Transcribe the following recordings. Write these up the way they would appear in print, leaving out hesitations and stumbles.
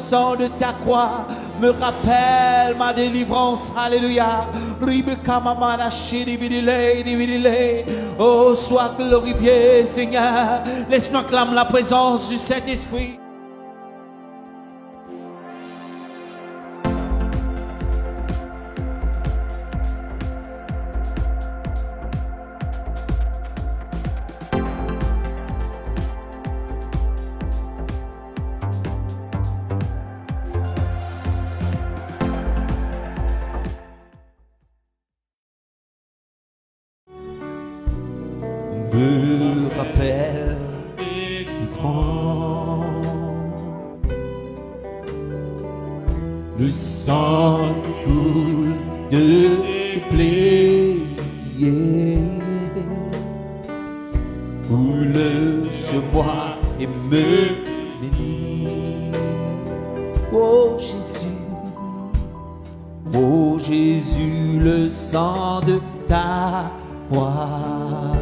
sang de ta croix me rappelle ma délivrance. Alléluia. Oh, sois glorifié, Seigneur. Laisse-nous acclamer la présence du Saint-Esprit. Me rappelle le sang qui coule de plaies, coule sur moi et me bénit. Oh Jésus, le sang de ta croix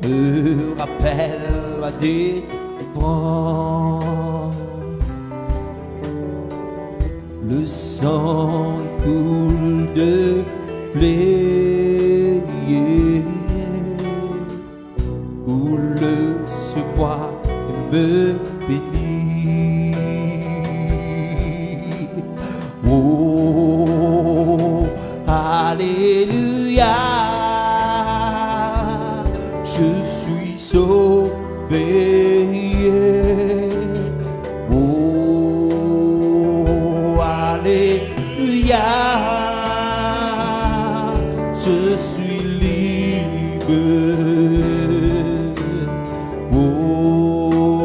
me rappelle ma délivrance. Le sang coule de plaies, coule sur moi et me bénit. Oh, alléluia. Je suis sauvé. Oh, alléluia. Je suis libre. Oh,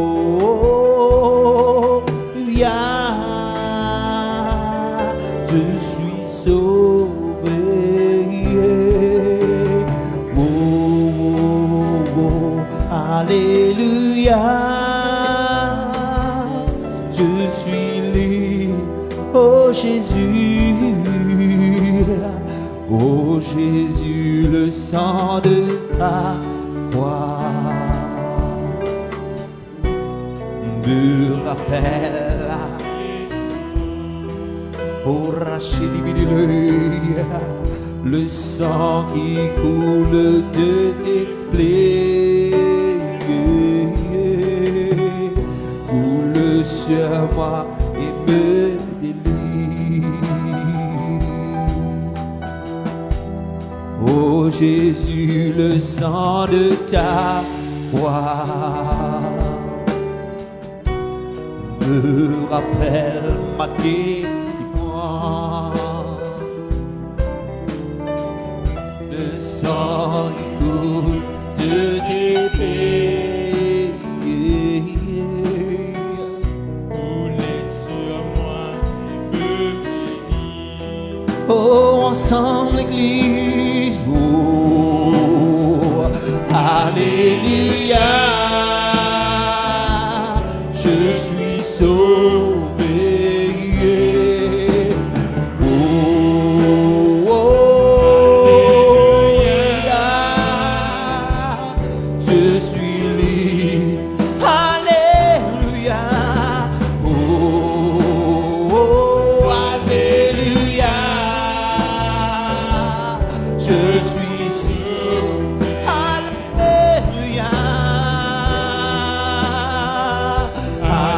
alléluia. Je suis sauvé. Alléluia, je suis libre. Oh Jésus, le sang de ta croix me rappelle. Oh le sang qui coule de tes plaies coule sur moi et me délie. Oh Jésus, le sang de ta croix me rappelle ma délivrance. Le sang qui coule de tes plaies coule sur moi et me bénit. Oh, ensemble l'église, oh, alléluia. Je suis sauvé.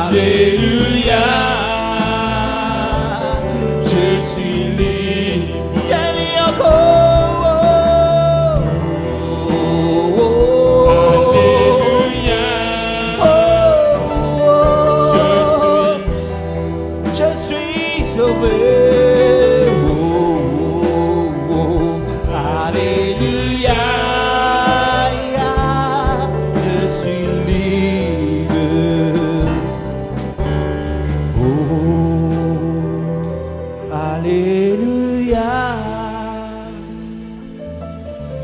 Alléluia, je suis libre. Tiens-les encore. Alléluia, je suis sauvé. Alléluia, je suis libre. Alléluia,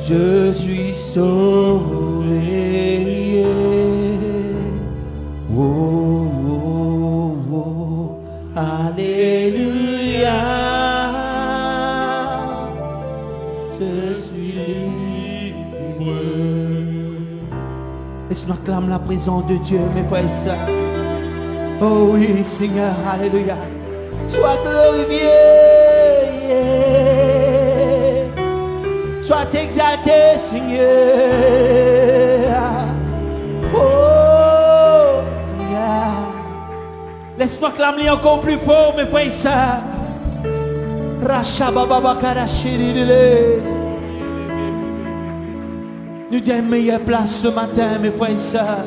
je suis sauvé. Oh, oh, oh. Alléluia, je suis libre. Laisse-nous acclamer la présence de Dieu, mes frères et sœurs. Oh oui, Seigneur, alléluia. Sois glorifié. Sois exalté, Seigneur. Oh, Seigneur. Laisse-moi clamer encore plus fort, mes frères et sœurs. Nous donne meilleure place ce matin, mes frères et sœurs.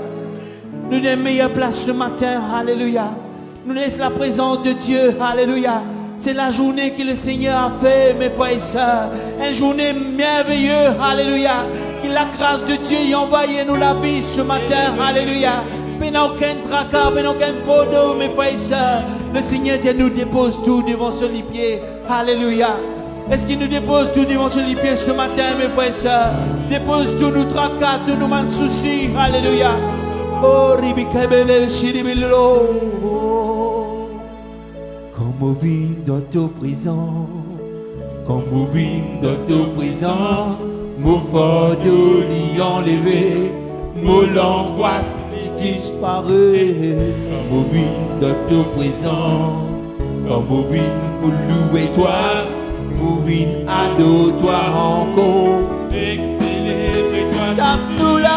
Nous donne meilleure place ce matin, alléluia. Nous laisse la présence de Dieu, alléluia. C'est la journée que le Seigneur a fait, mes frères et sœurs. Une journée merveilleuse, alléluia. Que la grâce de Dieu y envoie nous la vie ce matin, alléluia. Mais n'a aucun tracas, mais n'a aucun photo, mes frères et sœurs. Le Seigneur Dieu nous dépose tout devant ce lit pied, alléluia. Est-ce qu'il nous dépose tout devant ce lit pied ce matin, mes frères et sœurs? Dépose tous nos tracas, tous nos manques soucis, alléluia. Oh, ribikebele shiribilo. Comme au vin dans ta présence, comme au vin dans ta présence, mon fardeau l'y enlevé, mon l'angoisse disparaît. Comme au vin dans ta présence, comme au vin pour louer toi, mon vin adore toi encore. Excellent, toi, nous la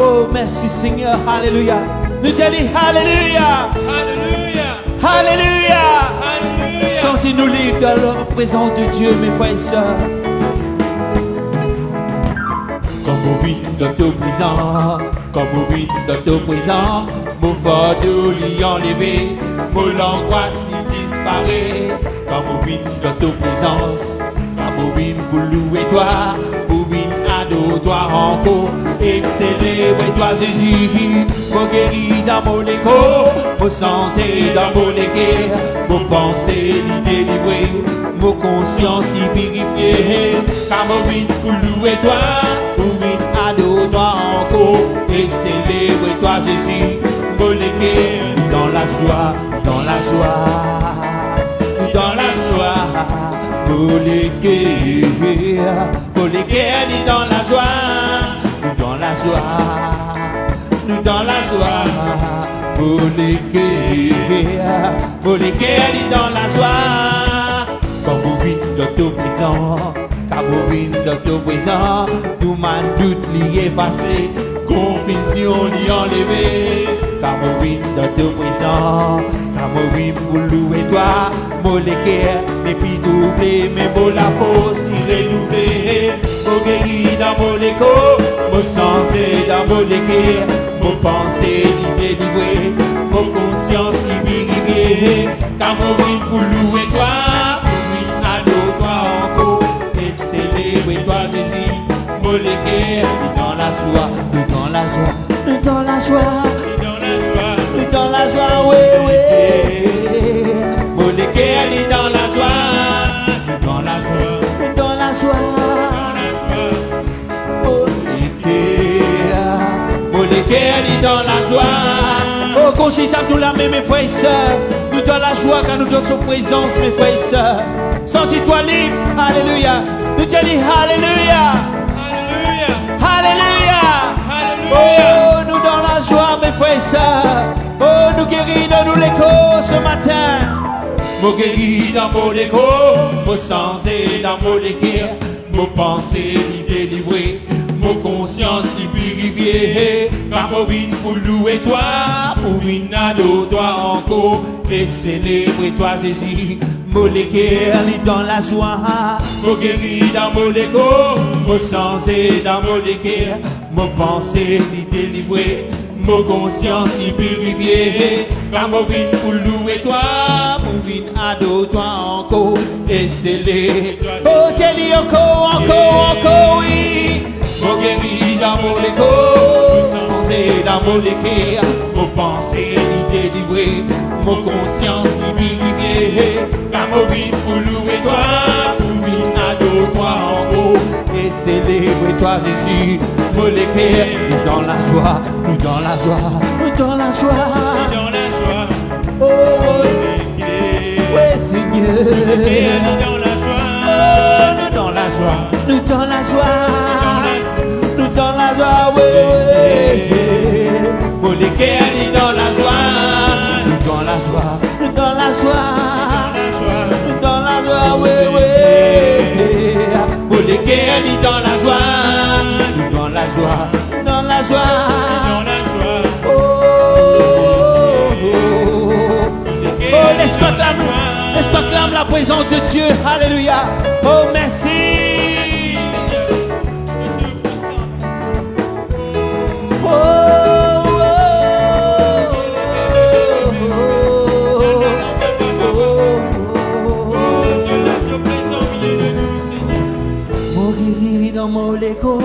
Oh, merci Seigneur, alléluia. Nous te disons alléluia, alléluia, alléluia, alléluia. Sentez-nous libres dans la présence de Dieu, mes frères et sœurs. Comme au vide dans ta présence, comme au vide dans ta présence, mon fardeau l'y enlevé, mon l'angoisse y disparaît. Comme au vide dans ta présence, comme au vide pour louer toi, au vide adore toi encore. Et célébrer toi Jésus, mon guéri dans mon écho, mon sens et dans mon équerre, mon pensée l'y délivrer, mon conscience y purifier. Car mon vide pour louer toi, mon vide adore toi encore. Et célébrer toi Jésus, mon équerre, dans la joie, dans la joie, dans la joie. Mon équerre, dans la joie. Dans la joie, nous dans la joie, pour les cœurs dans la joie. Comme vous vîtes dans ton présent, comme vous vîtes dans ton présent, tout mal doute l'y effacé, confusion l'y enlevé. Comme vous vîtes dans ton présent, comme vous vîtes pour louer toi, mon cœur, mais puis doublé, mais bon la force y renouvelée. Mon guéri dans mon écho, mon sens est dans mon équerre, mon pensée y délivrée, mon conscience y purifiée. Car mon vie pour louer toi, mon vie adore toi encore, et célébrer toi Jésus, mon équerre, dans la joie, nous dans la joie, nous dans la joie, nous dans la joie, nous dans la joie, oui, oui. Mon équerre, dans la joie, nous dans la joie, nous dans la joie. Dans la joie. Oh, conchita nous la même, mes frères et sœurs. Nous dans la joie quand nous dans son présence, mes frères et sœurs. Sens-toi libre, alléluia. Nous te disons alléluia, alléluia, alléluia, alléluia. Oh, nous dans la joie, mes frères et sœurs. Oh, nous guéris dans nous l'écho ce matin. Mon guéri dans mon écho, mon sens est dans mon équerre, mon pensée y délivrée. Mon conscience y purifiée, car mon vie pour louer toi, pour vine adore toi encore, et célébrer toi Jésus, mon équerre dans la joie, mon guéri dans mon écho, mon sens est dans mon équerre, mon pensée y délivrée, mon conscience y purifiée, car mon vie pour louer toi, pour vine adore toi encore, et célébrer toi Jésus. Oh, t'es dit encore, oui. Mon guéri dans mon écho, mon sens est dans mon équerre, mon pensée y délivrée, mon conscience y purifiée. Car mon vie pour louer toi, pour vine adore toi en haut, et célébrer toi Jésus, mon équerre, nous dans la joie, nous dans la joie, nous dans la joie, nous dans la joie. Oh, oui Seigneur, nous dans la joie, nous dans la joie, nous dans la joie. Nous dans la joie, dit dans la joie, dans la joie, dans la joie, dans la joie. oh, laisse-moi clamer la présence de Dieu, alléluia, oh merci. Dans mon légo,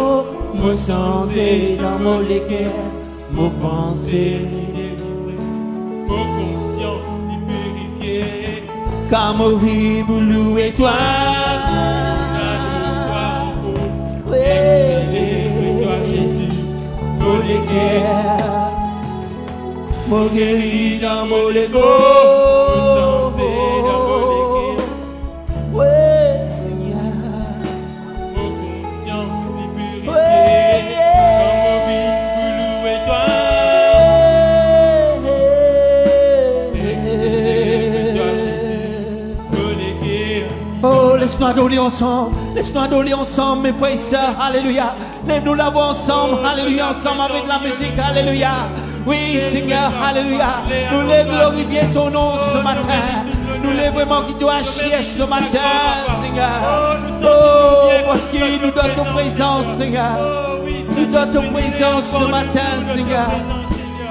mon sens et dans mon léguer, mon pensée, mon conscience purifiée, car mon vie vous louer toi. Oui, toi Jésus, mon léguer, mon guéri dans mon légo, mon sens et dans mon léguer, oui. Laisse-moi adorer ensemble, mes frères et sœurs, alléluia. Lève-nous la voix ensemble, alléluia, ensemble avec la musique, alléluia. Oui, Seigneur, alléluia. Nous les glorifier ton nom ce matin. Nous les vraiment qui doit chier ce matin, Seigneur. Oh, parce qu'il nous donne ta présence, Seigneur. Nous donne ta présence ce matin, Seigneur.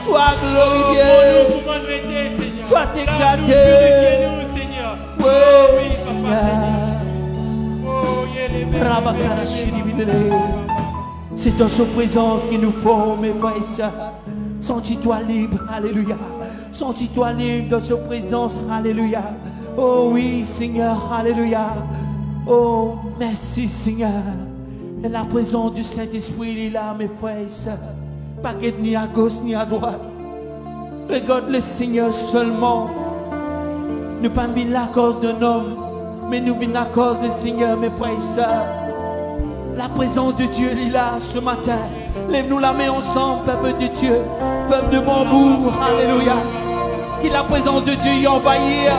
Sois glorifié, sois exalté. Oui, Seigneur. C'est dans sa présence qu'il nous faut, mes frères et sœurs. Sentis-toi libre, alléluia. Sentis-toi libre dans sa présence, alléluia. Oh oui, Seigneur, alléluia. Oh, merci, Seigneur. Et la présence du Saint-Esprit, il est là, mes frères et sœurs. Pas qu'être ni à gauche ni à droite. Regarde le Seigneur seulement. Nous pas venir la cause d'un homme, mais nous venons à cause du Seigneur, mes frères et sœurs. La présence de Dieu est là ce matin. Lève-nous la main ensemble, peuple de Dieu, peuple de Bambou, alléluia. Que la présence de Dieu y envahisse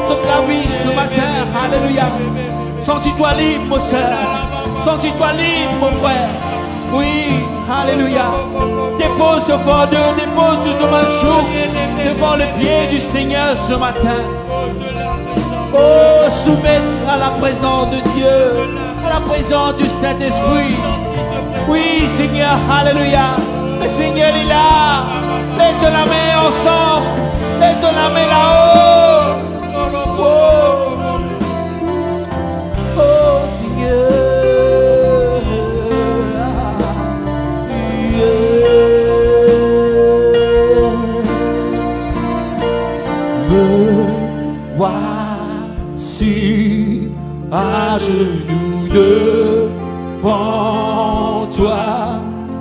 toute la vie ce matin, alléluia. Sentis-toi libre, mon soeur. Sentis-toi libre, mon frère. Oui, alléluia. Dépose ton fardeau, dépose tout ton manchot devant le pied du Seigneur ce matin. Oh, soumettre à la présence de Dieu, à la présence du Saint-Esprit. Oui, Seigneur, alléluia. Le Seigneur est là. Lève la main ensemble. Lève la main là-haut. Oh, oh Seigneur. Me voici à genoux devant toi,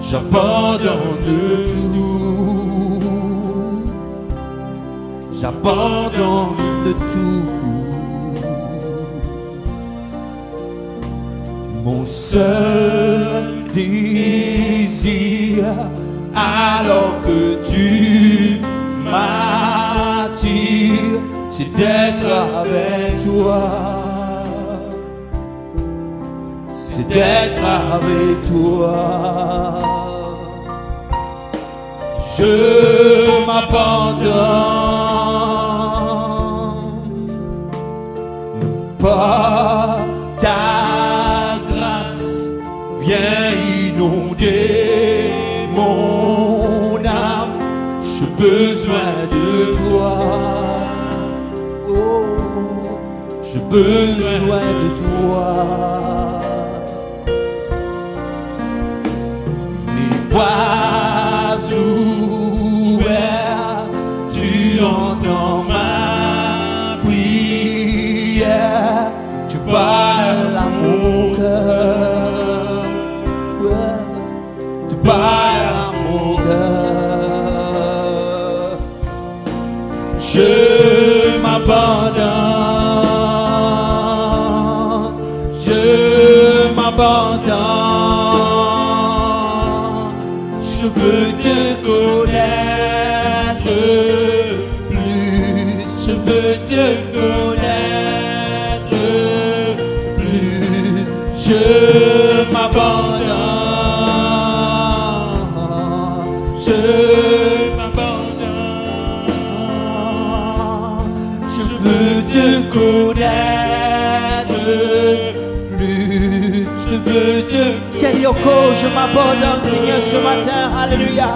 j'abandonne tout, j'abandonne tout. Mon seul désir, alors que tu m'attires, c'est d'être avec toi. C'est d'être avec toi. Je m'abandonne. Par ta grâce, viens inonder mon âme. J'ai besoin de toi. Oh, j'ai besoin de toi. Bois ouverts, tu entends ma prière, tu parles à mon cœur, tu parles à mon cœur. Je m'abandonne, je m'abandonne. Je veux te connaître plus, je veux te connaître plus, je Je veux te connaître plus. Je veux te... Tiens, Yoko, je m'abandonne, Seigneur, ce matin. Alléluia.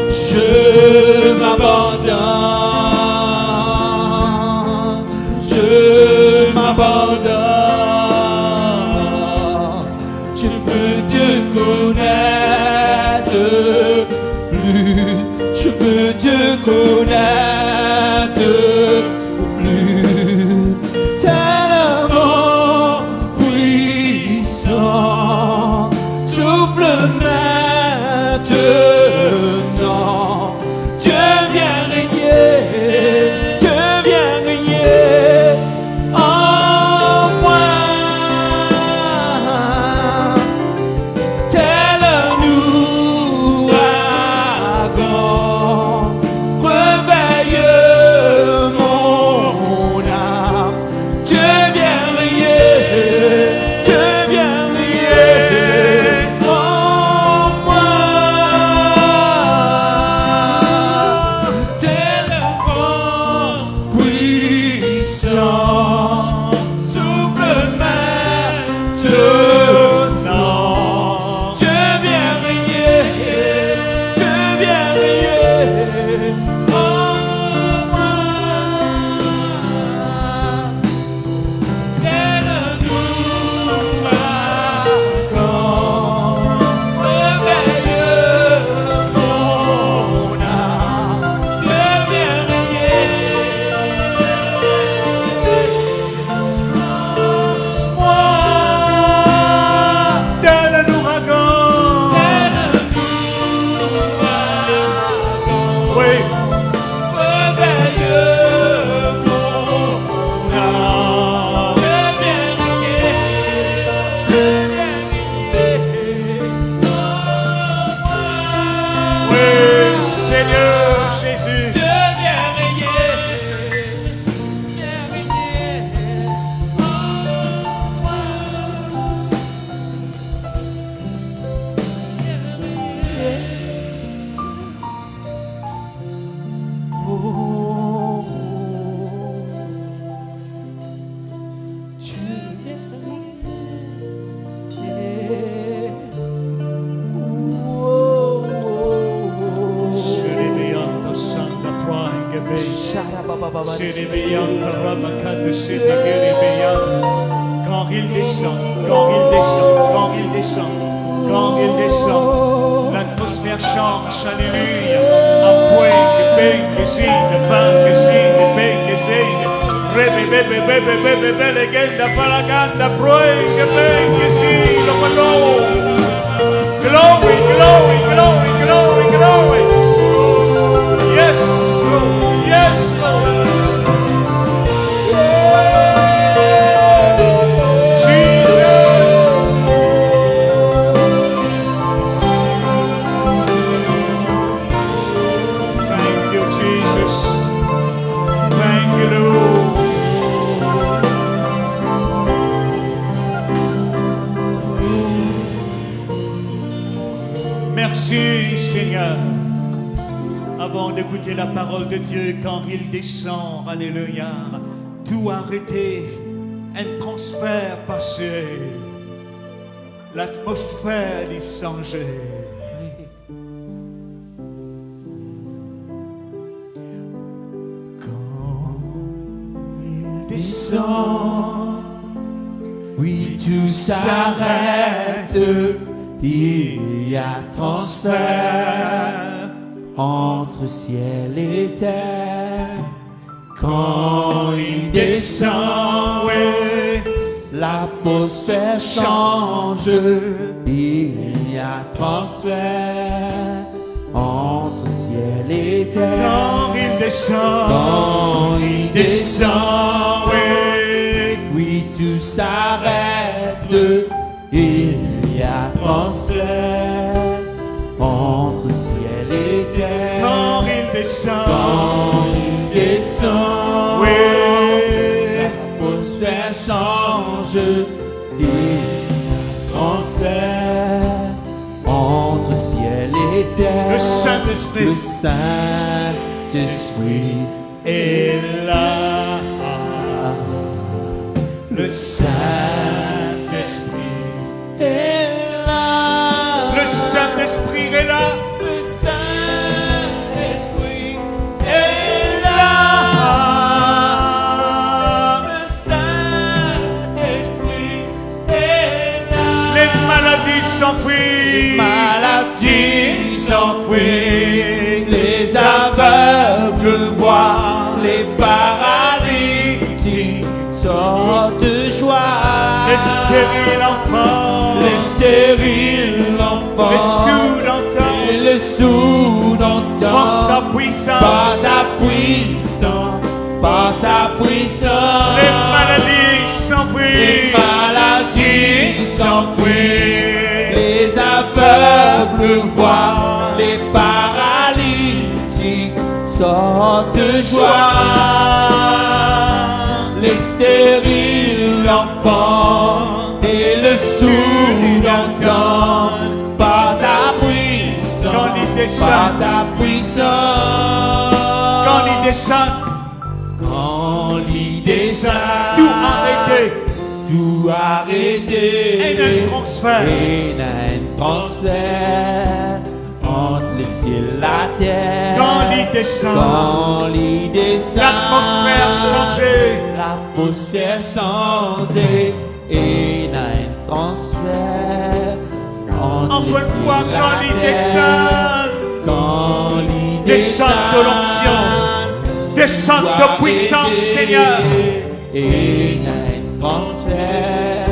Je m'abandonne. Je m'abandonne. Je veux te connaître plus. Je veux te connaître plus. Tellement puissant. Souffle maintenant. Dieu vient régner. Dieu vient régner en moi. Tel un ouragan, réveille mon âme. Dieu vient régner. Dieu vient régner en moi. Tel un vent puissant, souffle maintenant. Dieu vient régner. Dieu vient régner en moi. Tel un ouragan, réveille mon âme. Dieu vient régner en moi. Tel un ouragan. Tel un ouragan, Oui. réveille mon âme. Dieu vient régner. Dieu vient régner en moi. Oui, Seigneur Jésus. Dieu vient régner. Vient régner en moi. Oh, Dieu vient régner. Oh, Siribianta Santa Prime Gebe. Sharabababa. Siribianta Ramakata Sidigiribianta. Quand il descend, quand il descend, quand il descend, quand il descend, l'atmosphère change, alléluia. Appuente, bengue, zine, bangue, zine, bengue, zine. Rebe, bebe, bebe, bebe, bebe, legenda, palaganda, proenge, bengue, zine, glory, glory, glory, glory, glory, glory. Yes, Lord, yes, Lord. Jesus. Thank you, Jesus. Thank you, Lord. Merci, Seigneur. Avant d'écouter la parole de Dieu, quand il descend, alléluia, tout arrêté, un transfert passé, l'atmosphère est changée. Quand il descend, Oui, tout s'arrête. Il y a transfert entre ciel et terre. Quand il descend, oui, l'atmosphère change. Il y a transfert entre ciel et terre. quand il descend, Quand il descend, oui, oui, tout s'arrête. Il y a transfert entre ciel et terre. quand il descend, Quand il descend, oui, l'atmosphère change. Il y a transfert entre ciel l'éternel, Le Saint-Esprit. le Saint-Esprit Et là, le Saint-Esprit est là. Le Saint-Esprit est là. Le Saint-Esprit est là. Le Saint-Esprit est là. Les maladies s'enfuient. Maladies s'enfuient, les aveugles voient, les paralytiques sortent de joie. Les stériles enfants. Les stériles enfants, Les sourds entendent. et les sourds entendent. Par sa Par puissance. sa puissance, par sa puissance. Les maladies Les s'enfuient. maladies s'enfuient, les aveugles voient, les paralytiques sortent de joie. Les stériles enfants et le sourd entendent par ta puissance, Quand il descend. par ta puissance. Quand il descend, Quand il descend, tout arrêté. tout arrêté, Et un transfert. et un transfert entre le ciel et la terre. Quand il descend, Quand il descend, l'atmosphère changée. l'atmosphère changée, et un transfert entre Encore le une ciel fois, et la quand il terre. descend, Quand il descend de l'onction, descend de puissance, Seigneur. Et un transfert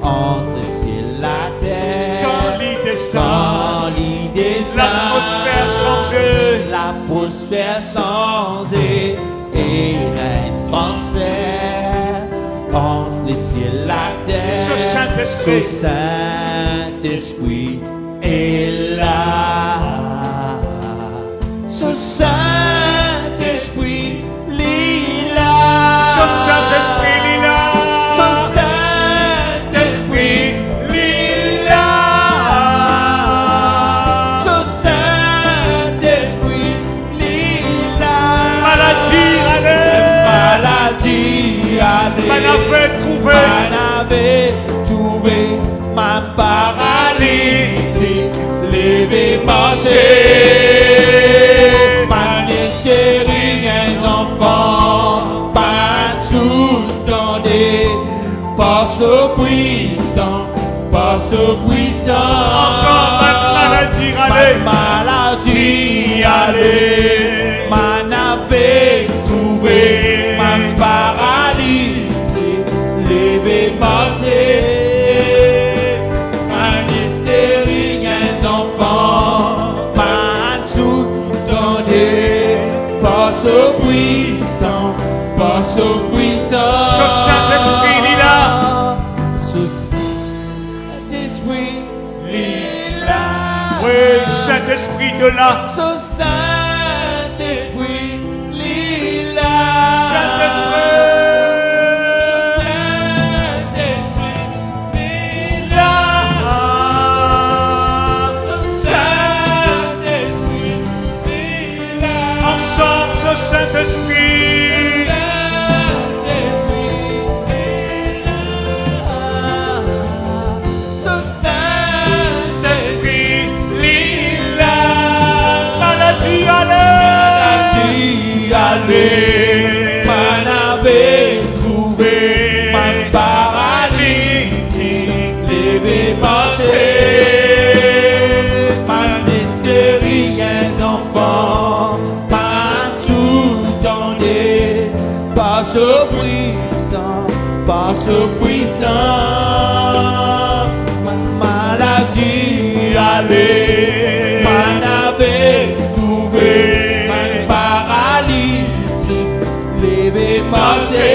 entre le ciel et la terre. Quand il descend, Quand il descend, l'atmosphère changée. l'atmosphère changée, et un transfert entre le ciel et la terre. Ce Saint-Esprit. Ce Saint-Esprit est là. Ce Saint-Esprit lila. Ce Saint-Esprit est là. Ce Saint-Esprit lila. Ce Saint-Esprit lila. Maladie, allez. Maladie, allez. Man avait trouvé. Man avait trouvé. Ma paralytique, levé, marcher. Man stériles enfants, pas tout tendez. Par sa puissance, par sa puissance. Encore ma maladie, allez. Ma maladie, allez. Man avait trouvé. Ma paralytique, levé, marcher. Man stériles enfants, pas tout tendez. Par sa puissance, par sa puissance. Ce Saint-Esprit est là. Ce Saint-Esprit est là. Oui, Saint-Esprit de là. Ce Saint-Esprit est là. Saint-Esprit. Saint-Esprit est là. Ce Saint-Esprit est là. Ensemble, ce Saint-Esprit. Saint-Esprit, lila. Maladie, allez. Allez, man avait trouvé, man paralytique, levé, marcher, man stériles enfants, man tout tendez, par ce puissant, par ce puissant, maladie, allez, man avait trouvé, man paralytique, levé, marcher,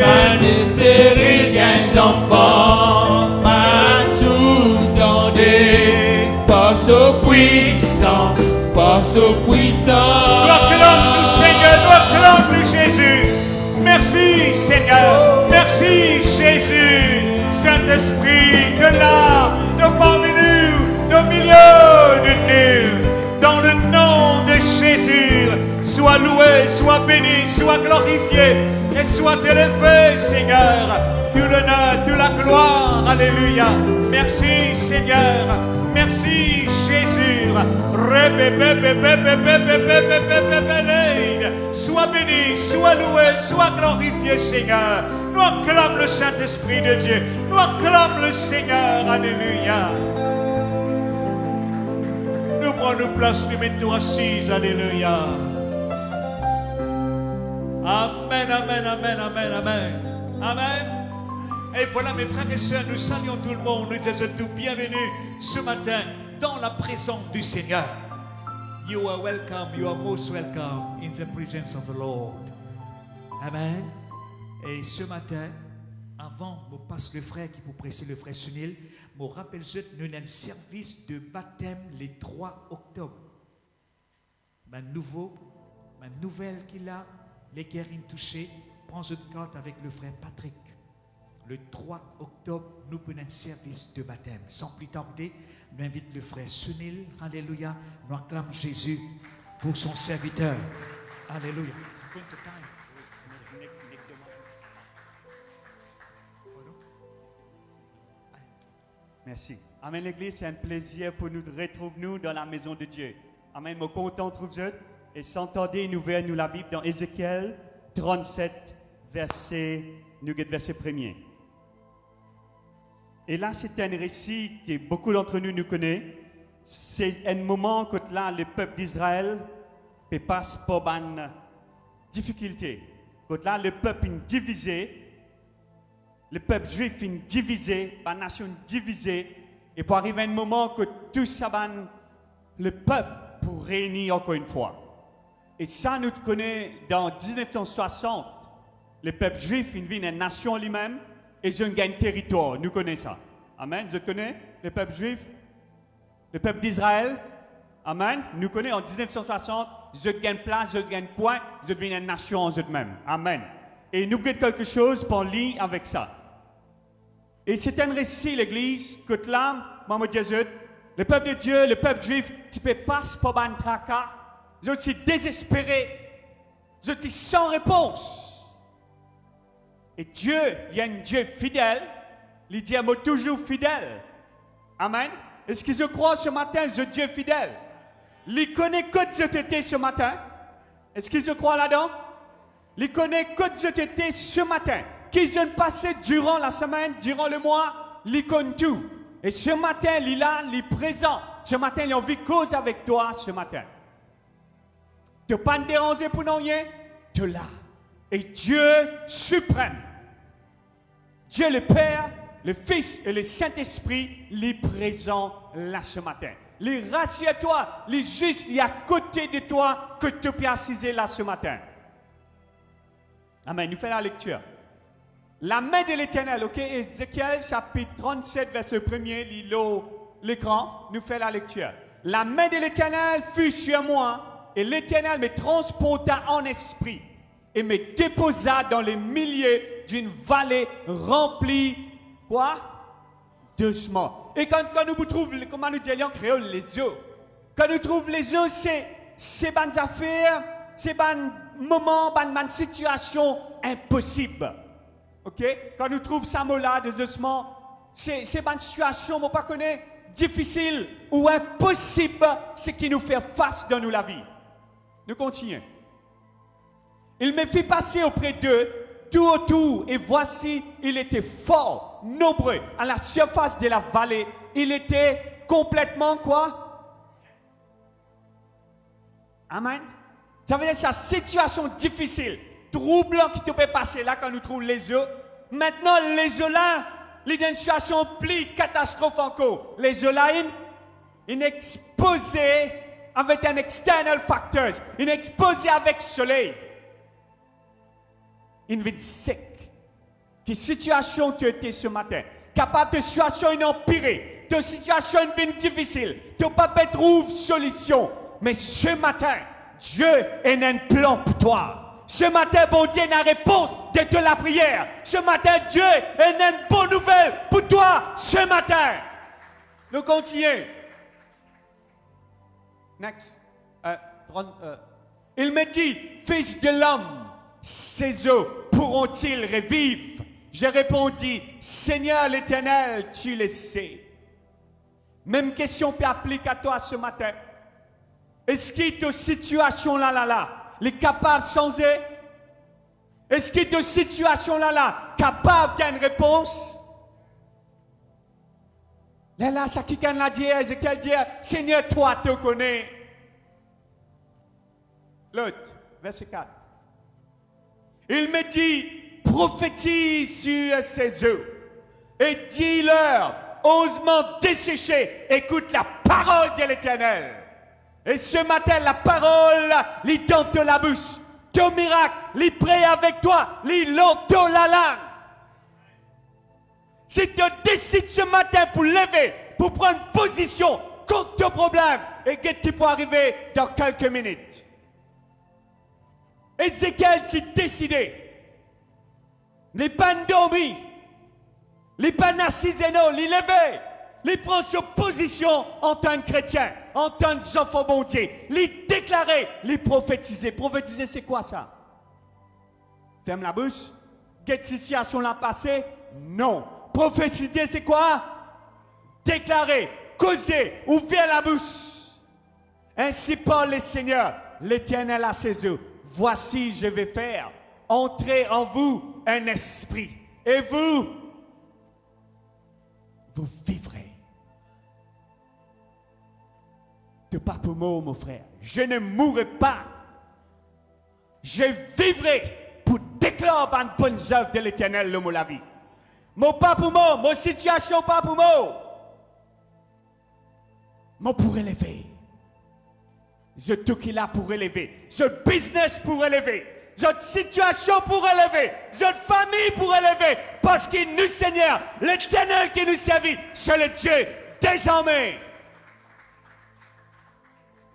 man stériles enfants, man tout tendez, par sa puissance, par sa puissance. Acclame-nous, Seigneur, acclame-nous, Jésus. Merci, Seigneur. Merci, Jésus. Saint-Esprit, de là, de parmi nous, de sois béni, sois glorifié et sois élevé, Seigneur. Tout l'honneur, toute la gloire, alléluia. Merci, Seigneur. Merci, Jésus. Sois béni, sois loué, sois glorifié, Seigneur. Nous acclamons le Saint-Esprit de Dieu. Nous acclamons le Seigneur. Alléluia. Nous prenons place, nous mettons assises. Alléluia. Amen, amen, amen, amen, amen. Amen. Et voilà, mes frères et sœurs, nous saluons tout le monde. Nous disons tout bienvenue ce matin dans la présence du Seigneur. You are welcome, you are most welcome in the presence of the Lord. Amen. Et ce matin, avant, je passe le frère qui vous presse le frère Sunil, je rappelle que nous avons un service de baptême le 3 octobre. Ma nouvelle qu'il a, les guéris touchés, prends une carte avec le frère Patrick. Le 3 octobre, nous prenons un service de baptême. Sans plus tarder, nous invitons le frère Sunil. Alléluia. Nous acclamons Jésus pour son serviteur. Alléluia. Merci. Amen, l'Église, c'est un plaisir pour nous de retrouver nous dans la maison de Dieu. Amen, je suis content de trouver vous. Et sans tarder, nous verrons nous la Bible dans Ézéchiel 37, verset 1er. Et là, c'est un récit que beaucoup d'entre nous connaissent. C'est un moment que là, le peuple d'Israël passe par une difficulté. Que là, le peuple est divisé. Le peuple juif est divisé, la nation divisée. Et pour arriver à un moment que tout ça, le peuple pour réunir encore une fois. Et ça, nous connaissons dans 1960. Le peuple juif est une nation lui-même. Et je gagne territoire, nous connaissons ça. Amen. Je connais le peuple juif, le peuple d'Israël. Amen. Nous connaissons en 1960, je gagne place, je gagne coin, je deviens une nation en eux-mêmes. Amen. Et nous gagnons quelque chose pour lire avec ça. Et c'est un récit, l'Église, que là, maman Jésus, le peuple de Dieu, le peuple juif, tu peux pas pour un tracas. Je suis désespéré. Je suis sans réponse. Et Dieu, il y a un Dieu fidèle, il dit à moi toujours fidèle. Amen. Est-ce que je crois ce matin, ce Dieu fidèle? Il connaît que je t'étais ce matin. Est-ce que je crois là-dedans? Il connaît que je t'étais ce matin. Qu'ils ont passé durant la semaine, durant le mois, il connaît tout. Et ce matin, il est là, il est présent. Ce matin, il a envie de cause avec toi ce matin. Tu n'as pas te déranger pour non rien, tu es là. Et Dieu suprême, Dieu le Père, le Fils et le Saint-Esprit, les présents là ce matin. Les rassure-toi, les justes, il est à côté de toi que tu peux assiser là ce matin. Amen. Nous faisons la lecture. La main de l'Éternel, ok? Ézéchiel chapitre 37, verset 1er, l'écran, nous faisons la lecture. La main de l'Éternel fut sur moi et l'Éternel me transporta en esprit et me déposa dans les milieux d'une vallée remplie, quoi? Doucement. Et quand nous trouvons, comment nous disons en créole, les eaux. Quand nous trouvons les eaux, c'est bonnes affaires, c'est bonnes moments, bonnes situations impossibles. Ok? Quand nous trouvons ça là, doucement, c'est bonnes situations, on ne pas connaître, difficiles ou impossibles, c'est qui nous fait face dans nous la vie. Nous continuons. Il me fit passer auprès d'eux, tout autour, et voici, il était fort, nombreux, à la surface de la vallée. Il était complètement quoi? Amen. Ça veut dire sa situation difficile, troublant qui te peut passer là quand nous trouvons les eaux. Maintenant, les eaux là, il y a une situation plus catastrophe encore. les online, il est exposé avec un external factor, il est exposé avec le soleil. Il vit sec. Quelle situation tu étais ce matin? Capable de situation empirée, de situation difficile, tu pas trouver solution. Mais ce matin, Dieu a un plan pour toi. Ce matin, bon Dieu a une réponse de la prière. Ce matin, Dieu a une bonne nouvelle pour toi ce matin. Nous continuons. Next. Il me dit, Fils de l'homme, ces eaux pourront-ils revivre? J'ai répondu, Seigneur l'Éternel, tu le sais. Même question qui applique à toi ce matin. Est-ce que ta situation là, est capable de changer? Est-ce que ta situation là, capable d'une réponse? Là, ça qui l'a dit, Ézéchiel dit, Seigneur, toi te connais. L'autre, verset 4. Il me dit, prophétise sur ces eaux et dis-leur, osement desséché, écoute la parole de l'Éternel. Et ce matin, la parole, lit dans la bouche. Ton miracle, lit prêt avec toi, lit l'auto la langue. Si tu décides ce matin pour lever, pour prendre position contre ton problème, et que tu peux arriver dans quelques minutes. Ézéchiel, tu décidé. Les pas dormi, les pas narciseno, les lever, les prendre sur position en tant que chrétien, en tant qu'enfant bon Dieu, les déclarer, les prophétiser. Prophétiser, c'est quoi ça? Ferme la bouche. Quelle situation l'a passé? Non. Prophétiser, c'est quoi? Déclarer, causer, ouvrir la bouche. Ainsi parle le Seigneur, l'Éternel à ses eaux. Voici, je vais faire entrer en vous un esprit. Et vous vivrez. De pas pour moi, mon frère. Je ne mourrai pas. Je vivrai pour déclarer une bonne œuvre de l'Éternel, le mot la vie. Mon pas pour moi, mon situation pas pour moi. Mon pour élever. Je tout qu'il a pour élever. Ce business pour élever. Notre situation pour élever, notre famille pour élever, parce qu'il nous Seigneur, l'Éternel qui nous servit, c'est le Dieu désormais.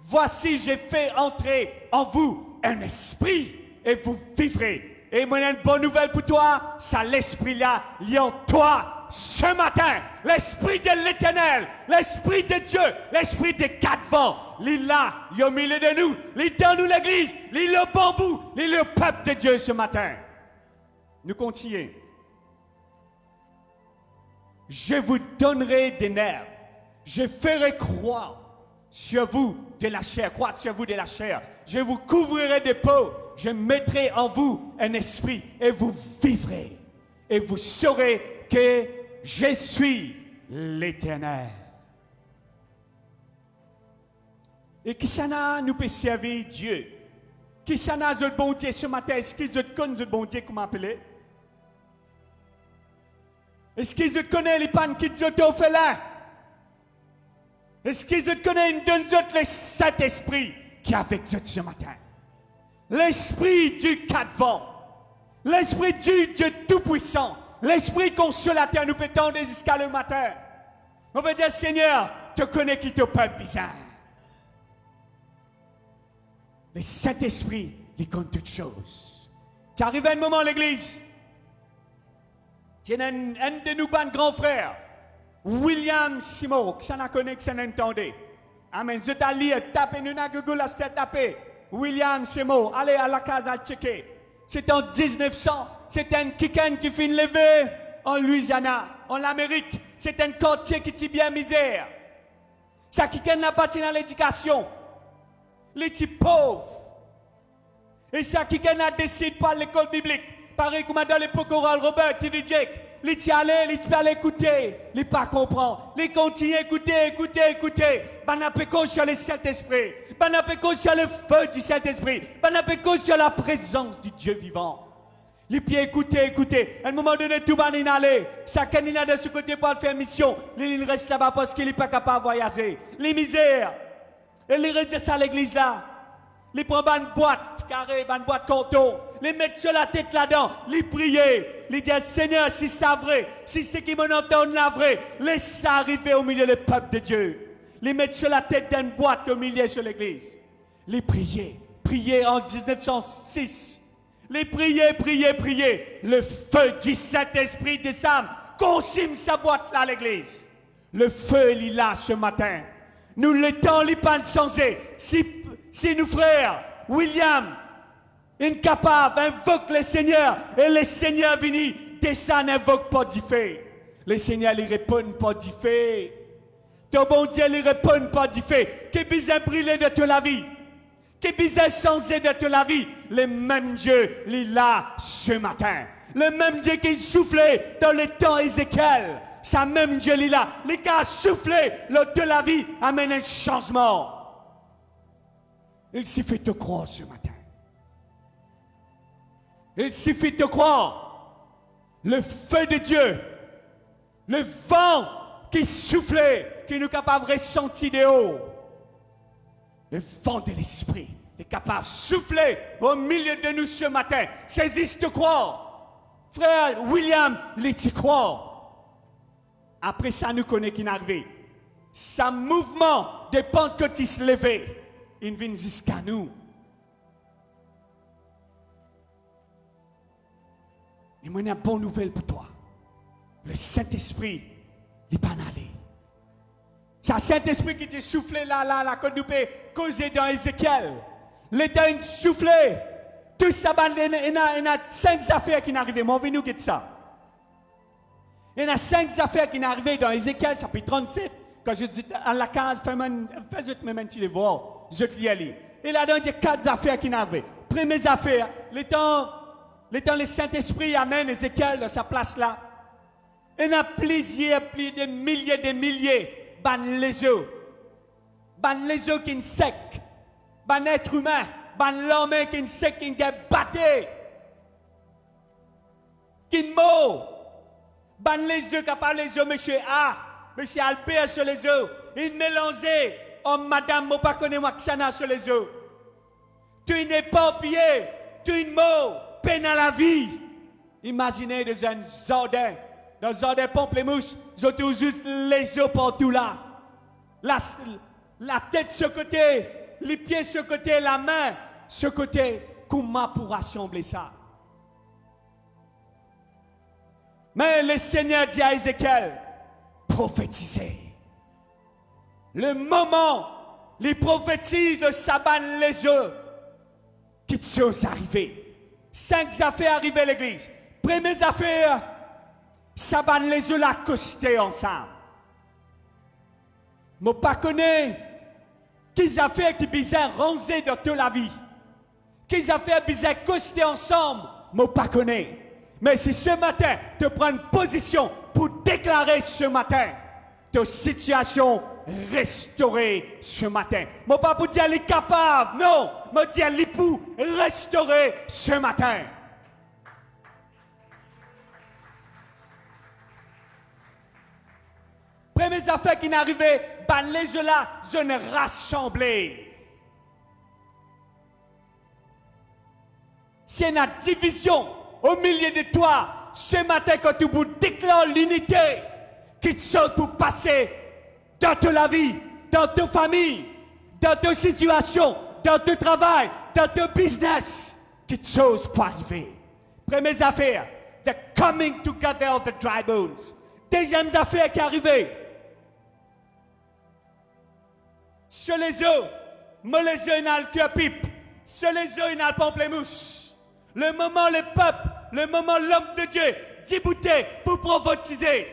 Voici, j'ai fait entrer en vous un esprit et vous vivrez. Et moi, une bonne nouvelle pour toi, c'est l'esprit-là, il est en toi ce matin. L'esprit de l'Éternel, l'esprit de Dieu, l'esprit des quatre vents, il est là, il est au milieu de nous, il est dans nous l'église, il est le bambou, il est le peuple de Dieu ce matin. Nous continuons. Je vous donnerai des nerfs, je ferai croire sur vous de la chair, croître sur vous de la chair. Je vous couvrirai de peau, je mettrai en vous un esprit et vous vivrez. Et vous saurez que je suis l'Éternel. Et qui ça n'a nous peut servir Dieu? Qui ça n'a le bon Dieu ce matin? Est-ce qu'ils te connaissent le bon Dieu comment appeler? Est-ce qu'ils te connaissent les pannes qui te ont fait là? Est-ce qu'ils te connaissent une donne le Saint-Esprit qui est avec eux ce matin? L'Esprit du quatre vents, l'Esprit du Dieu Tout-Puissant, l'Esprit consolateur nous peut tendre jusqu'à le matin. On peut dire, Seigneur, te connais qui te peuple bizarre. Le Saint-Esprit, il compte toutes choses. Tu arrives à un moment, l'église. Tu as un de nos grands frères, William Simo, qui s'en a connu, qui s'en a entendu. Amen. Je t'ai lu, tapez, nous n'avons Google, c'est tapé. William Simo, allez à la case à checker. C'est en 1900, c'est un quelqu'un qui fait une levée en Louisiana, en Amérique. C'est un quartier qui est bien misère. Ça quelqu'un n'a pas dans l'éducation. Les petits pauvres. Et ça quelqu'un a décidé par l'école biblique. Pareil comme dans l'époque orale Robert, T.D. Jake. Les petits aller écouter, les pas comprendre, les continuer écouter. Banapéco sur le Saint-Esprit, banapéco sur le feu du Saint-Esprit, banapéco sur la présence du Dieu vivant. Les pieds écouter. À un moment donné, tout va aller. Chacun il a de ce côté pour faire mission. Il reste là-bas parce qu'il n'est pas capable de voyager. Les misères. Et il reste de ça à l'église là. Les prend une boîte carrée, une boîte canton, les mettre sur la tête là-dedans, les prier, les dire Seigneur, si c'est vrai, si c'est qui m'en entendent la vraie, laisse ça arriver au milieu du peuple de Dieu. Les mettre sur la tête d'une boîte au milieu sur l'église. Les prier en 1906. Les prier. Le feu du Saint-Esprit descend, consume sa boîte là à l'église. Le feu, il est là ce matin. Nous le temps, il pas changé. Si nous frères, William, incapable, invoque le Seigneur. Et le Seigneur vient, descend, invoque pas du fait. Le Seigneur lui répond pas du fait. Ton bon Dieu lui répond pas du fait. Qui besoin brûler de toute la vie? Qui besoin changer de toute la vie? Le même Dieu, il est là ce matin. Le même Dieu qui soufflait dans le temps Ézéchiel. Ça même Dieu, il est là. Les gars soufflé de la vie, amène un changement. Il suffit de croire ce matin. Il suffit de croire. Le feu de Dieu, le vent qui soufflait, qui nous est capable de ressentir de haut. Le vent de l'esprit est capable de souffler au milieu de nous ce matin. Saisis de croire. Frère William, il t'y croit. Après ça, nous connaissons qui est arrivé. Sa mouvement de pentecôtistes levé, il vient jusqu'à nous. Et moi, j'ai une bonne nouvelle pour toi. Le Saint-Esprit, il n'est pas allé. C'est le Saint-Esprit qui t'a soufflé là, quand nous pouvons causer dans Ézéchiel. L'État a soufflé. Tout ça, il y a 5 affaires qui sont arrivées. Moi, nous guetter ça. Il y a 5 affaires qui sont arrivées dans Ézéchiel, chapitre 37. Quand je dis à la case, faites-moi même un petit devoir. Je lis à lire. Et là-dedans, il y a 4 affaires qui sont arrivées. Première affaire, le Saint-Esprit amène Ézéchiel dans sa place là. Il y a plusieurs, des milliers, ban les eaux qui sont secs, ban être humain, ban l'homme qui est sec, qui est batté, qui est mort, ban les œufs, qui parle les œufs, monsieur A, monsieur Albert sur les œufs, il mélangeait, oh madame, moi pas connais moi Xana sur les œufs. Tu n'es pas oublié, tu es mort, peine à la vie. Imaginez dans un jardin, dans un jardin pamplemousse, ils ont juste les œufs partout là. La tête ce côté, les pieds ce côté, la main ce côté. Comment pour rassembler ça? Mais le Seigneur dit à Ézéchiel, prophétisez. Le moment, les prophétises de Saban les œufs, qui chose arriver. 5 affaires arrivées à l'église. Première affaire, Saban les œufs la costé ensemble. Je ne connais pas qu'ils affaires qui besoin ranger dans toute la vie. Qu'ils affaires besoin costé ensemble, je ne connais pas. Mais si ce matin, tu prends une position pour déclarer ce matin ta situation restaurée ce matin. Je ne pas pour dire qu'elle est capable, non. Je dis à l'époux restauré ce matin. Première affaire qui est arrivée, ben les là, je ne rassemblé. C'est une division au milieu de toi. Ce matin, quand tu vous déclares l'unité, qui te saute pour passer dans toute la vie, dans ta famille, dans ta situation, dans ton travail, dans ton business, qui te saute pour arriver. Première affaire, the coming together of the dry bones. Deuxième affaire qui est arrivée. Sur les eaux, moi les œufs n'a le cœur pipe. Sur les eaux, il n'a le pamplemousse. Le moment, le peuple, le moment, l'homme de Dieu, débouté pour prophétiser.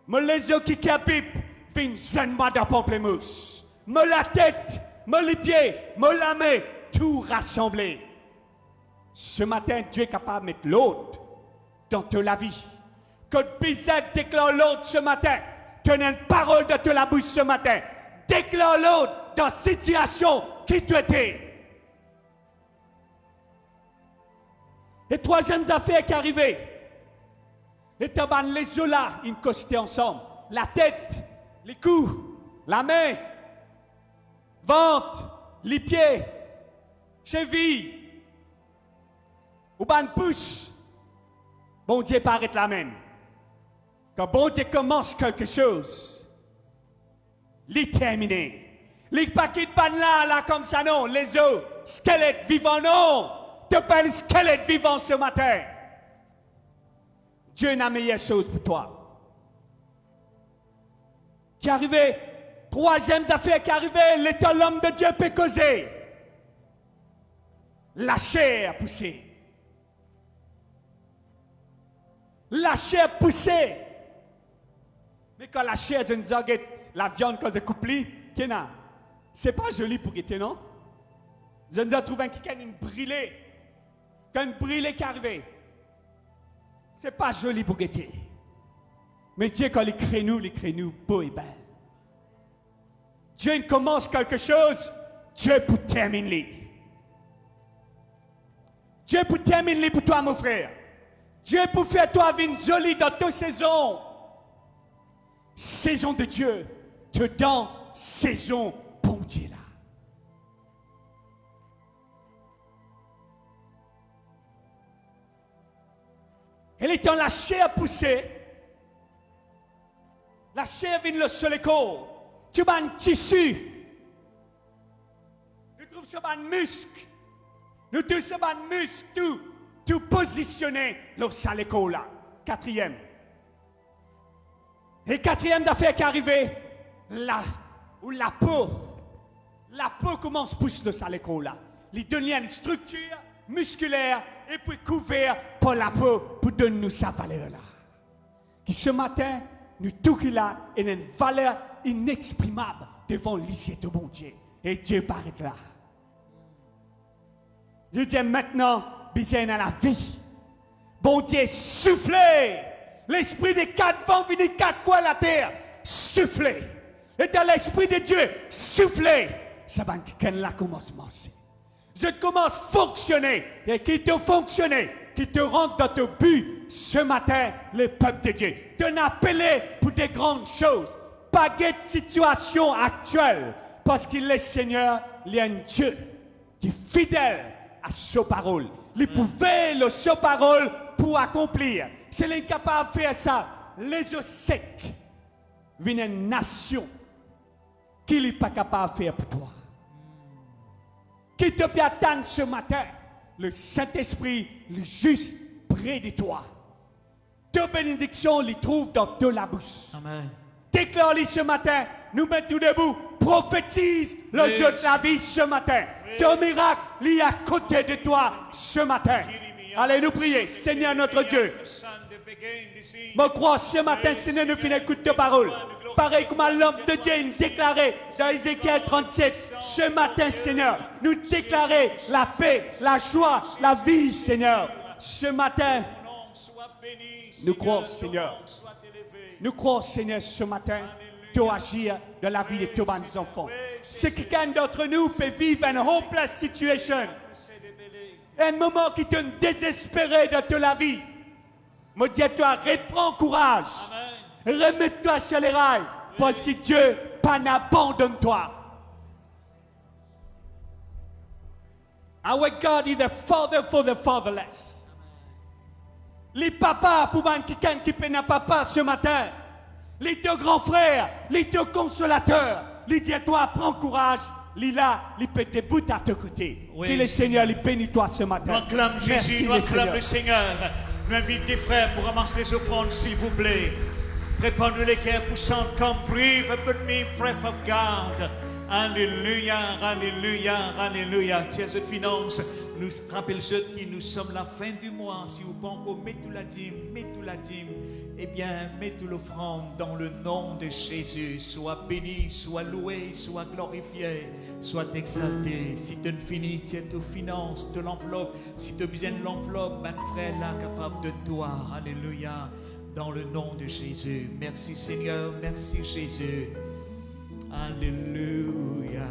Moi les œufs qui pipe, viennent seulement d'un pamplemousse. Moi la tête, moi les pieds, moi la main, tout rassemblé. Ce matin, Dieu est capable de mettre l'autre dans toute la vie. Quand Bizet déclare l'autre ce matin, tenez une parole de toute la bouche ce matin. Déclare l'autre dans la situation qui tu étais. Et troisième affaire qui est arrivée. Les tabacs, les yeux là, ils costaient ensemble. La tête, les coups, la main, ventre, les pieds, cheville, ou ban pouce. Bon Dieu paraît la même. Quand bon Dieu commence quelque chose, il termine. Les paquets de ban là comme ça non, les os, squelettes vivants non. Tu parles squelette vivant ce matin. Dieu n'a meilleure chose pour toi. Qui est arrivé, troisième affaire qui est arrivée, l'état l'homme de Dieu peut causer. la chair poussée. La chair poussée. Mais quand la chair de la viande quand elle coupe, c'est pas joli pour guetter, non? Je nous ai trouvé une brûlée. Une brûlée qui arrive. C'est pas joli pour guetter. Mais Dieu, quand il crée nous beau et belle. Dieu il commence quelque chose, Dieu pour terminer. Dieu pour terminer pour toi, mon frère. Dieu pour faire toi une jolie dans toute saison. Saison de Dieu, dedans, saison pour Dieu là. Elle est dans la chair poussée. La chair vient sur le corps. Tu as un tissu. Nous trouvons sur un muscle. Nous trouvons sur un muscle tout positionné sur le corps là. Quatrième. Et quatrième affaire qui est arrivée, là, où la peau commence à pousser sur le corps là. Il donne une structure musculaire et puis couvert par la peau pour donner nous sa valeur là. Qui ce matin, nous tout qu'il a une valeur inexprimable devant l'issue de mon Dieu. Et Dieu paraît là. Je dis maintenant, besoin dans la vie. Bon Dieu, soufflez. L'esprit des quatre vents vient des quatre coins de la terre. Soufflez. Et dans l'esprit de Dieu, soufflez. Ça va là commencement. Je commence à fonctionner. Et qui te fonctionne, qui te rentre dans ton but ce matin, le peuple de Dieu. Te appelé pour des grandes choses. Pas de situation actuelle. Parce qu'il est Seigneur, il y a un Dieu qui est fidèle à sa parole. Il pouvait le sa parole pour accomplir. C'est l'incapable de faire ça. Les eaux secs. Viennent une nation qui n'est pas capable de faire pour toi. Qui te peut attendre ce matin, le Saint-Esprit, le juste près de toi. Deux bénédictions, les trouve dans de la bouche. Amen. Déclare-les ce matin, nous mettons debout, prophétise le jeu de la vie ce matin. Ton miracle, il est à côté de toi ce matin. Allez, nous prier, Seigneur notre Dieu. Je crois ce matin, Seigneur, nous finissons écoute de parole. Pareil comme l'homme de Dieu déclaré dans Ézéchiel 37, ce matin, Seigneur, nous déclarer la paix, la joie, la vie, Seigneur. Ce matin, nous croyons, Seigneur. Nous croyons, Seigneur, ce matin, de agir dans la vie de tous nos enfants. Si quelqu'un d'entre nous peut vivre une hopeless situation, un moment qui te désespéré de toute la vie, me dis-toi, reprends courage. Remets-toi sur les rails, parce que Dieu pas n'abandonne toi. Our God is the father for the fatherless. Les papas pour quelqu'un qui peine un papa ce matin. Les deux grands frères, les deux consolateurs. Les dis-toi, prends courage. Lila, il peut te bouter à tes côtés. Oui, que le Seigneur lui bénisse toi ce matin. Nous acclame Jésus, nous acclame le Seigneur. Nous invite des frères pour ramasser les offrandes, s'il vous plaît. Répandez les cœurs poussants comme breathe with me, breath of God. Alléluia, alléluia, alléluia. Tiens, cette finance, nous rappelle ceux qui nous sommes la fin du mois. Si vous pensez qu'on met tout la dîme, eh bien, mets tout l'offrande dans le nom de Jésus. Sois béni, sois loué, sois glorifié, sois exalté. Si tu ne finis, tiens, tu finances de l'enveloppe. Si tu as besoin de l'enveloppe, ben frère là, capable de toi. Alléluia. Dans le nom de Jésus. Merci Seigneur, merci Jésus. Alléluia.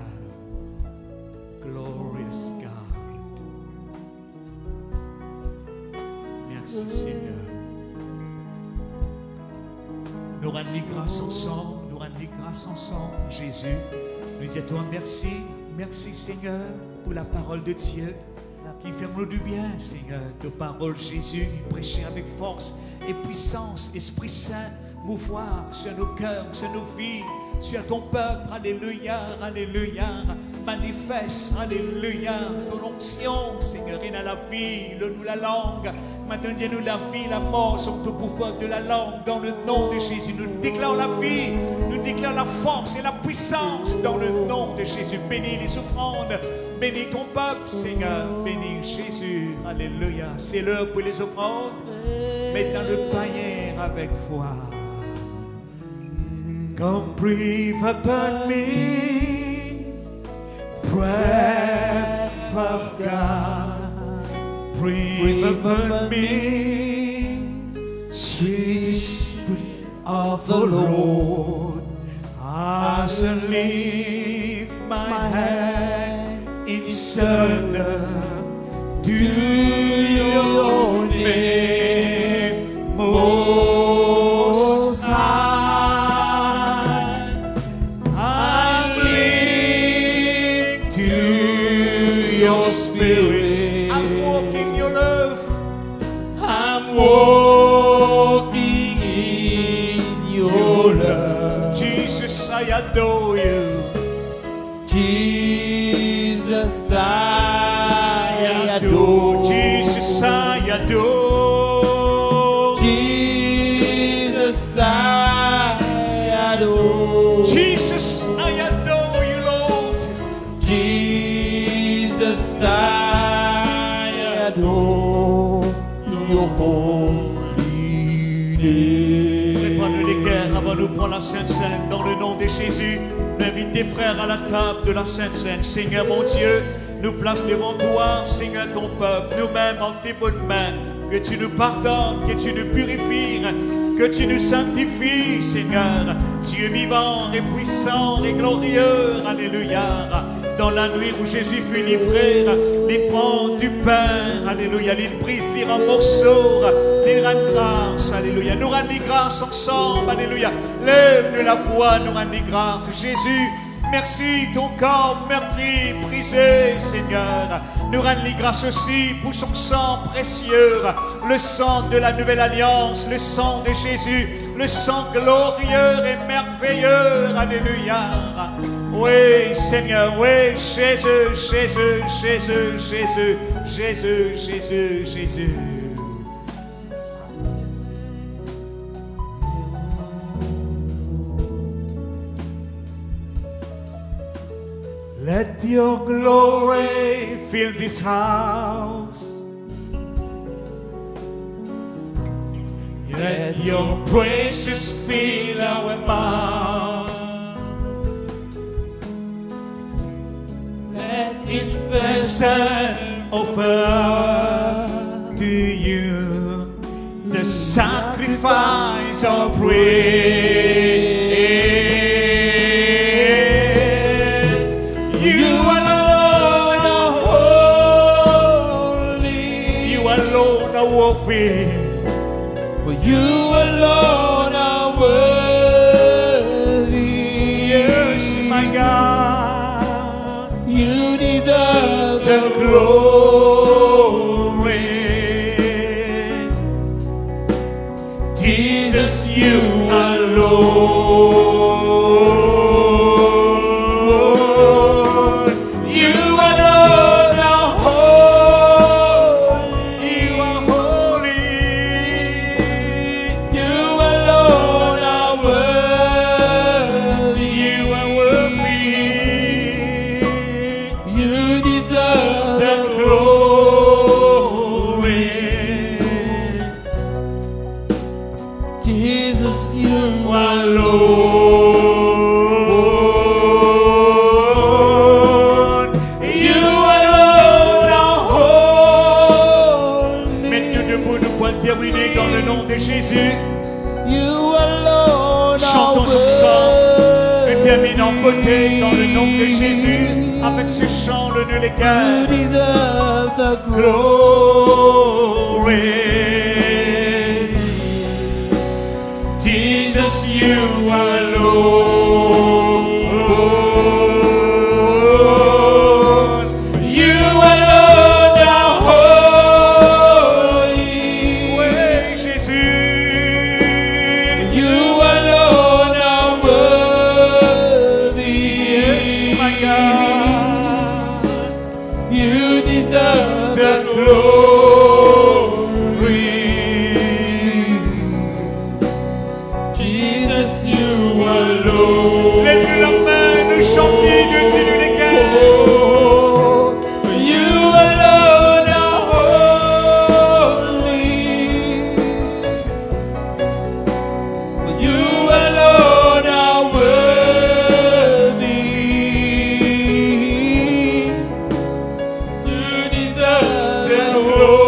Glorious God. Merci Seigneur. Nous rendons grâce ensemble, Jésus. Nous disons à toi merci, merci Seigneur pour la parole de Dieu qui fait nous du bien, Seigneur. Ta parole, Jésus, prêcher avec force et puissance, Esprit Saint, mouvoir sur nos cœurs, sur nos vies. Tu as ton peuple, alléluia, alléluia. Manifeste, alléluia, ton onction, Seigneur, et dans la vie, nous la langue. Maintenant, dis-nous la vie, la mort, sont au pouvoir de la langue. Dans le nom de Jésus, nous déclarons la vie, nous déclarons la force et la puissance dans le nom de Jésus. Bénis les offrandes, bénis ton peuple, Seigneur, bénis Jésus, alléluia. C'est l'heure pour les offrandes, mais dans le païen avec foi. Come breathe upon me, breath of God, breathe upon me, sweet Spirit of the Lord, as I lift my hand in surrender to your name, Most High. Spirit, I'm walking your love. I'm walking in your love. Jesus, I adore you. Jesus, I adore. Jesus, I adore. Jesus, I adore. Jesus, I adore you, Lord. Jesus, I adore your holy name. Prépare-nous les cœurs avant de prendre la Sainte Seine dans le nom de Jésus. Invite tes frères à la table de la Sainte Seine. Seigneur mon Dieu, nous place devant toi, Seigneur ton peuple, nous-mêmes en tes bonnes mains. Que tu nous pardonnes, que tu nous purifies, que tu nous sanctifies, Seigneur. Dieu vivant et puissant et glorieux, alléluia. Dans la nuit où Jésus fut livré, il prend du pain, alléluia, il brise, il rend morceaux, il rend grâce, alléluia. Nous rendons grâce ensemble, alléluia. Lève-nous la voix, nous rendons grâce. Jésus, merci, ton corps meurtri, brisé, Seigneur. Nous rendons grâce aussi pour son sang précieux, le sang de la nouvelle alliance, le sang de Jésus, le sang glorieux et merveilleux, alléluia. Oui, Seigneur, oui, Jésus, Jésus, Jésus, Jésus, Jésus, Jésus, Jésus. Let your glory fill this house. Let your praises fill our mouth. Let its vessel offer to you the sacrifice of praise. You alone are holy. You alone are worthy. For you alone are worthy. Yes, my God, you deserve the glory. Jesus, you alone. Jésus, chantons ensemble, nous terminons côté dans le nom de Jésus, avec ce chant le nul égal. Glory, Jesus, you alone. You deserve the the glory. Jesus, you alone. Lève la main, nous chantons de les cœurs. You alone are holy. You alone are worthy. You deserve The the glory.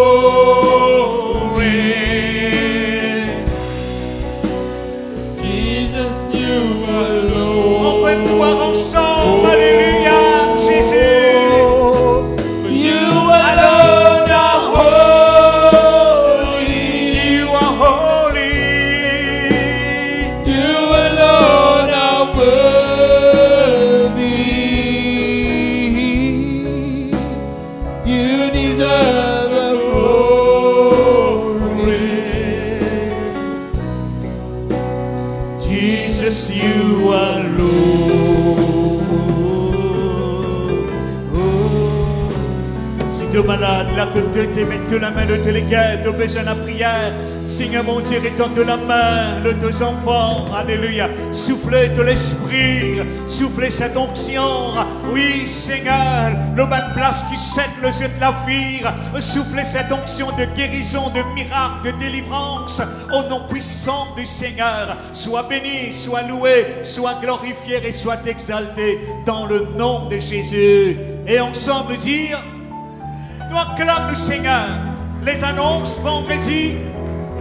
Jesus, you alone. On va pouvoir ensemble, alléluia, Jésus. You alone are holy. You are holy. You alone are worthy. You deserve the glory. Jesus, you alone. Si tu es malade, là que tu es, mets la main de tes cœurs, tu as besoin de la prière. Seigneur mon Dieu, étends la main de tes enfants. Alléluia. Soufflez de l'esprit. Soufflez cette onction. Oui, Seigneur, le bonne place qui cède le yeux de la vie. Soufflez cette onction de guérison, de miracle, de délivrance. Au nom puissant du Seigneur. Sois béni, sois loué, sois glorifié et sois exalté dans le nom de Jésus. Et ensemble dire, nous acclamons le Seigneur. Les annonces vendredi,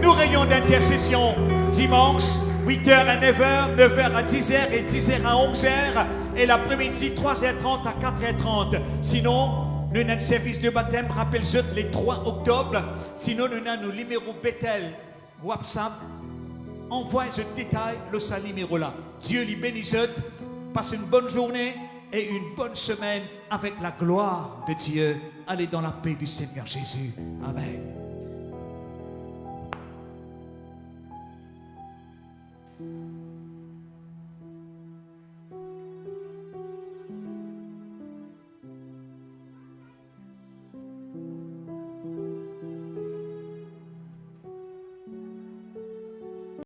nous rayons d'intercession dimanche, 8h à 9h, 9h à 10h et 10h à 11h. Et l'après-midi, 3h30 à 4h30. Sinon, nous avons un service de baptême, rappelle-le, les 3 octobre. Sinon, nous avons nos numéros Bethel, WhatsApp. Envoyez ce détail, le sale numéro là. Dieu les bénisse. Passez une bonne journée et une bonne semaine avec la gloire de Dieu. Allez dans la paix du Seigneur Jésus. Amen.